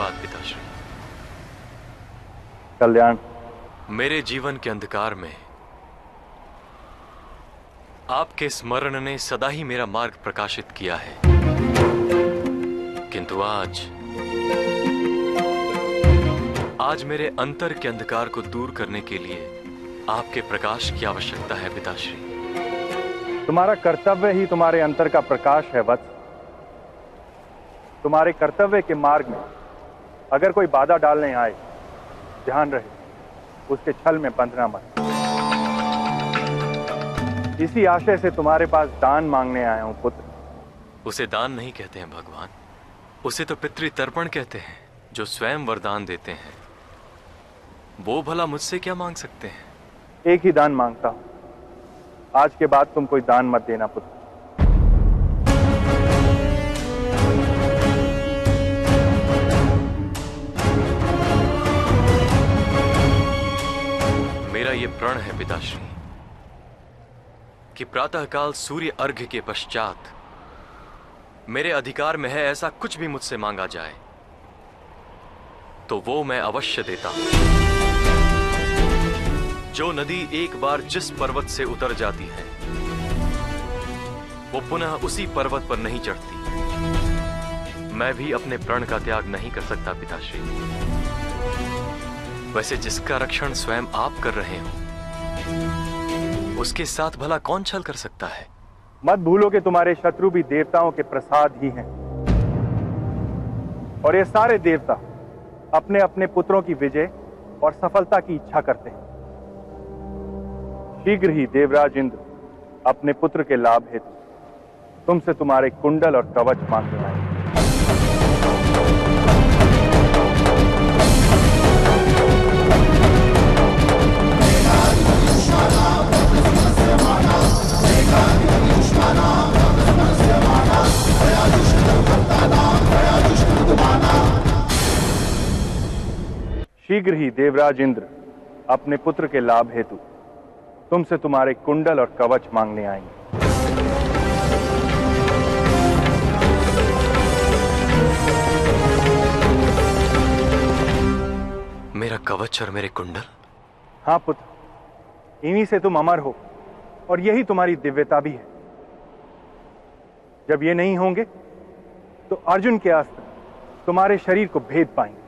धन्यवाद पिताश्री। कल्याण, मेरे जीवन के अंधकार में आपके स्मरण ने सदा ही मेरा मार्ग प्रकाशित किया है, किंतु आज मेरे अंतर के अंधकार को दूर करने के लिए आपके प्रकाश की आवश्यकता है पिताश्री। तुम्हारा कर्तव्य ही तुम्हारे अंतर का प्रकाश है वत्स। तुम्हारे कर्तव्य के मार्ग में अगर कोई बाधा डालने आए, ध्यान रहे उसके छल में बंधना मत। इसी आशय से तुम्हारे पास दान मांगने आया हूं पुत्र। उसे दान नहीं कहते हैं भगवान, उसे तो पितृतर्पण कहते हैं, जो स्वयं वरदान देते हैं। वो भला मुझसे क्या मांग सकते हैं? एक ही दान मांगता हूं, आज के बाद तुम कोई दान मत देना पुत्र। मेरा ये प्रण है पिताश्री कि प्रातःकाल सूर्य अर्घ्य के पश्चात मेरे अधिकार में है ऐसा कुछ भी मुझसे मांगा जाए तो वो मैं अवश्य देता हूं। जो नदी एक बार जिस पर्वत से उतर जाती है वो पुनः उसी पर्वत पर नहीं चढ़ती। मैं भी अपने प्रण का त्याग नहीं कर सकता पिताश्री। वैसे जिसका रक्षण स्वयं आप कर रहे हो उसके साथ भला कौन छल कर सकता है? मत भूलो कि तुम्हारे शत्रु भी देवताओं के प्रसाद ही हैं, और ये सारे देवता अपने अपने पुत्रों की विजय और सफलता की इच्छा करते हैं। शीघ्र ही देवराज इंद्र अपने पुत्र के लाभ हेतु तुमसे तुम्हारे कुंडल और कवच मांगने आए। शीघ्र ही देवराज इंद्र अपने पुत्र के लाभ हेतु तुमसे तुम्हारे कुंडल और कवच मांगने आएंगे। मेरा कवच और मेरे कुंडल? हाँ पुत्र, इन्हीं से तुम अमर हो और यही तुम्हारी दिव्यता भी है। जब ये नहीं होंगे तो अर्जुन के अस्त्र तुम्हारे शरीर को भेद पाएंगे।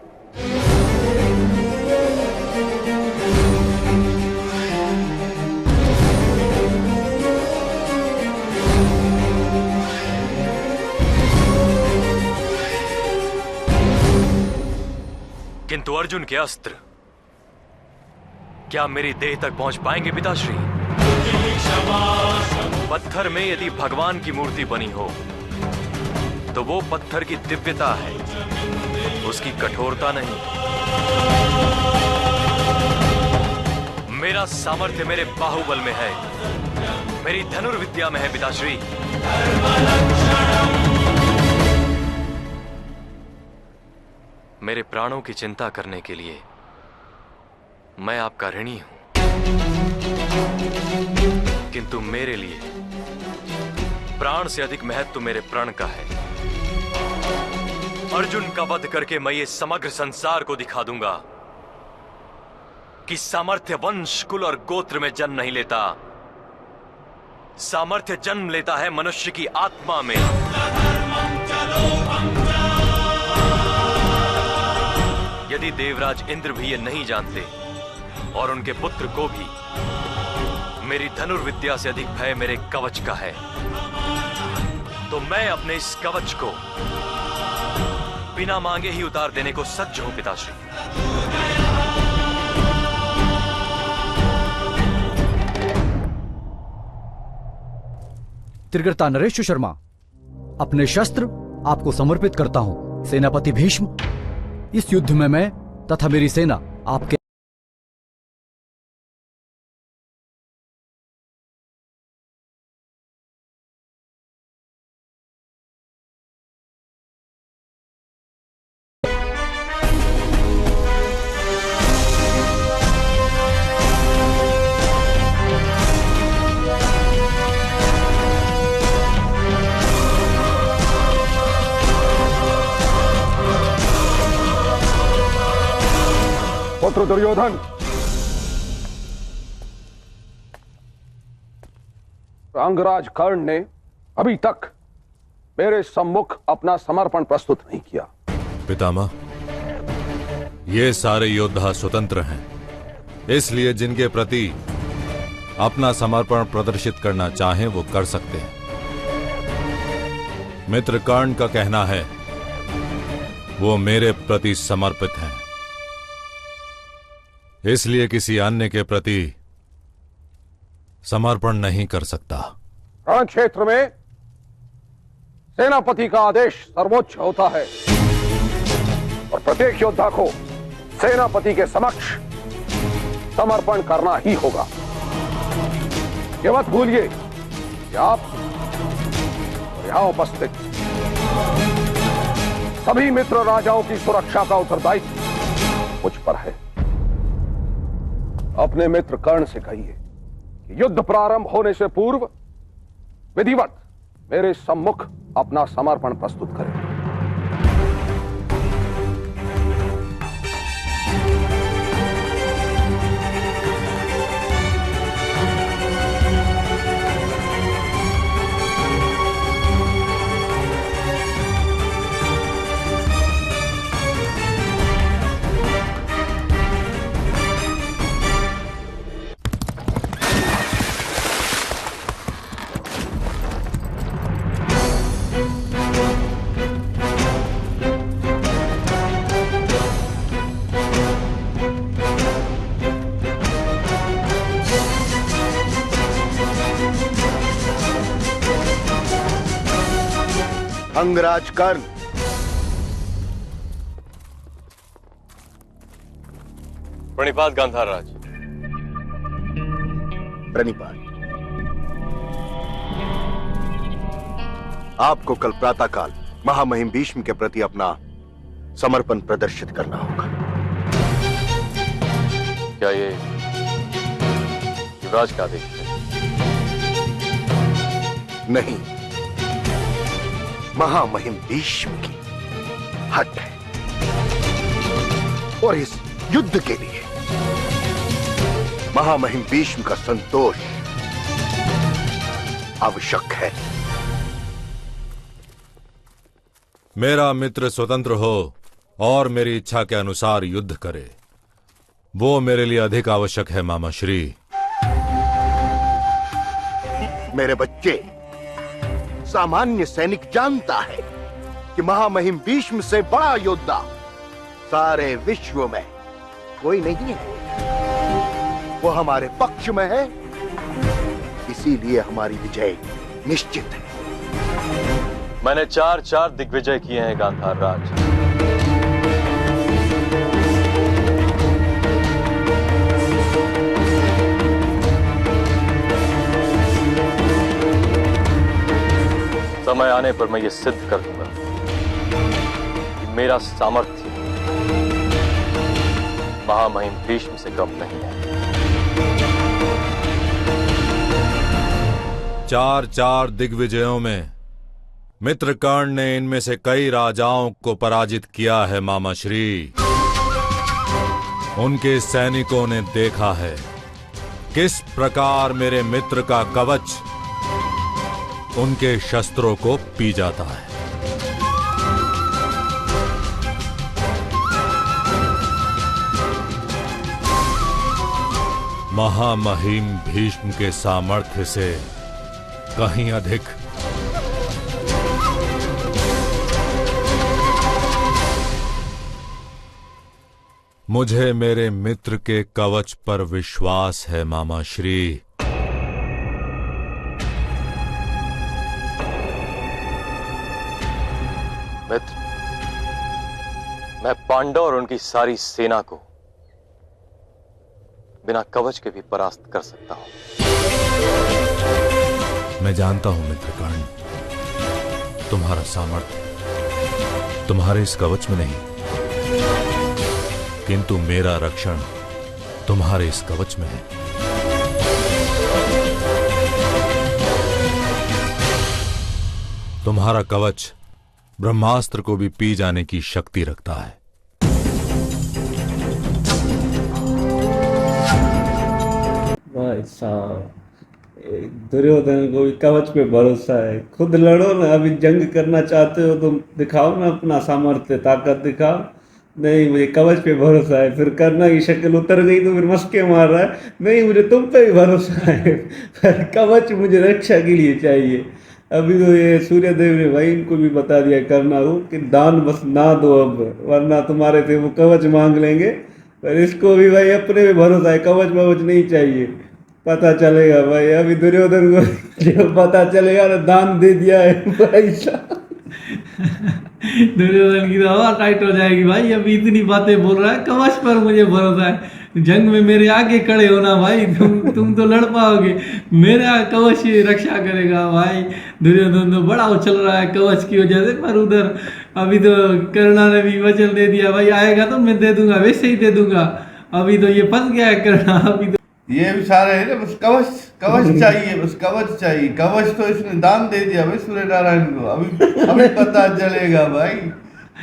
किंतु अर्जुन के अस्त्र क्या मेरी देह तक पहुंच पाएंगे पिताश्री? पत्थर में यदि भगवान की मूर्ति बनी हो तो वो पत्थर की दिव्यता है, उसकी कठोरता नहीं। मेरा सामर्थ्य मेरे बाहुबल में है, मेरी धनुर्विद्या में है पिताश्री। मेरे प्राणों की चिंता करने के लिए मैं आपका ऋणी हूं, किंतु मेरे लिए प्राण से अधिक महत्व मेरे प्रण का है। अर्जुन का वध करके मैं ये समग्र संसार को दिखा दूंगा कि सामर्थ्य वंश, कुल और गोत्र में जन्म नहीं लेता, सामर्थ्य जन्म लेता है मनुष्य की आत्मा में। यदि देवराज इंद्र भी ये नहीं जानते और उनके पुत्र को भी मेरी धनुर्विद्या से अधिक भय मेरे कवच का है, तो मैं अपने इस कवच को बिना मांगे ही उतार देने को सज्ज हूं पिताश्री। त्रिगर्ता नरेश शर्मा, अपने शस्त्र आपको समर्पित करता हूं। सेनापति भीष्म, इस युद्ध में मैं तथा मेरी सेना आपके पुत्र दुर्योधन, अंगराज कर्ण ने अभी तक मेरे सम्मुख अपना समर्पण प्रस्तुत नहीं किया। पितामह, ये सारे योद्धा स्वतंत्र हैं, इसलिए जिनके प्रति अपना समर्पण प्रदर्शित करना चाहें वो कर सकते हैं। मित्र कर्ण का कहना है वो मेरे प्रति समर्पित हैं, इसलिए किसी अन्य के प्रति समर्पण नहीं कर सकता। रण क्षेत्र में सेनापति का आदेश सर्वोच्च होता है और प्रत्येक योद्धा को सेनापति के समक्ष समर्पण करना ही होगा। ये मत भूलिए कि आप और यहां उपस्थित सभी मित्र राजाओं की सुरक्षा का उत्तरदायित्व मुझ पर है। अपने मित्र कर्ण से कहिए कि युद्ध प्रारंभ होने से पूर्व विधिवत मेरे सम्मुख अपना समर्पण प्रस्तुत करें। अंगराज कर्ण, प्रणिपात गांधार राज। प्रणिपात। आपको कल प्रातःकाल महामहिम भीष्म के प्रति अपना समर्पण प्रदर्शित करना होगा। क्या ये युवराज का आदेश है? नहीं, महामहिम भीष्म की हट है और इस युद्ध के लिए महामहिम भीष्म का संतोष आवश्यक है। मेरा मित्र स्वतंत्र हो और मेरी इच्छा के अनुसार युद्ध करे, वो मेरे लिए अधिक आवश्यक है मामा श्री। मेरे बच्चे, सामान्य सैनिक जानता है कि महामहिम भीष्म से बड़ा योद्धा सारे विश्व में कोई नहीं है। वो हमारे पक्ष में है, इसीलिए हमारी विजय निश्चित है। मैंने 4 दिग्विजय किए हैं गांधार राज। समय आने पर मैं ये सिद्ध कर दूंगा कि मेरा सामर्थ्य महामहिम भीष्म से कम नहीं है। 4 दिग्विजयों में मित्र कर्ण ने इनमें से कई राजाओं को पराजित किया है मामा श्री। उनके सैनिकों ने देखा है किस प्रकार मेरे मित्र का कवच उनके शस्त्रों को पी जाता है। महामहिम भीष्म के सामर्थ्य से कहीं अधिक मुझे मेरे मित्र के कवच पर विश्वास है मामा श्री। मित्र, मैं पांडव और उनकी सारी सेना को बिना कवच के भी परास्त कर सकता हूं। मैं जानता हूं मित्र कर्ण, तुम्हारा सामर्थ्य तुम्हारे इस कवच में नहीं, किंतु मेरा रक्षण तुम्हारे इस कवच में है। तुम्हारा कवच ब्रह्मास्त्र को भी पी जाने की शक्ति रखता है। भाई साहब, दुर्योधन को भी कवच पे भरोसा है। खुद लड़ो ना, अभी जंग करना चाहते हो तो दिखाओ ना अपना सामर्थ्य, ताकत दिखाओ। नहीं, मुझे कवच पे भरोसा है। फिर करना की शक्ल उतर गई तो फिर मस्के मार रहा है। नहीं, मुझे तुम पे भी भरोसा है, पर कवच मुझे रक्षा के लिए चाहिए। अभी तो ये सूर्यदेव ने भाई इनको भी बता दिया करना हो कि दान बस ना दो अब, वरना तुम्हारे से वो कवच मांग लेंगे। पर इसको भी भाई अपने पे भरोसा है, कवच ववच नहीं चाहिए। पता चलेगा भाई, अभी दुर्योधन को जो पता चलेगा ना दान दे दिया है भाई साहब। दुर्योधन की तो हवा टाइट हो जाएगी भाई। अभी इतनी बातें बोल रहा है, कवच पर मुझे भरोसा है। जंग में मेरे आगे खड़े होना भाई, तुम तो लड़ पाओगे, मेरा कवच ही रक्षा करेगा भाई। दुर्योधन तो बड़ा उछल रहा है कवच की वजह से, पर उधर अभी तो कर्णा ने भी वचन दे दिया भाई आएगा तो मैं दे दूंगा, वैसे ही दे दूंगा। अभी तो ये फंस गया है कर्णा। अभी तो ये भी सारे है ना, बस कवच कवच चाहिए, बस कवच चाहिए। कवच तो इसने दान दे दिया भाई सूर्य नारायण को। अभी पता चलेगा भाई।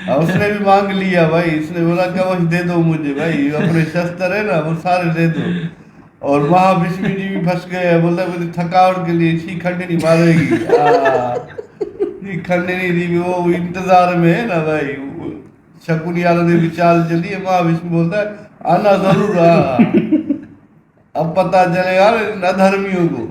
अब उसने भी मांग लिया भाई, इसने बोला कवच दे दो मुझे भाई, अपने शस्त्र है ना वो सारे दे दो। और वहां विष्णु जी भी फंस गए, बोलता मुझे थकावट के लिए छी खंडनी मारेगी। खंडनी जी भी वो इंतजार में है ना भाई। शकुनी यादव ने भी चाल चली है, वहां विष्णु बोलता है आना जरूर। अब पता चलेगा अधर्मियों को।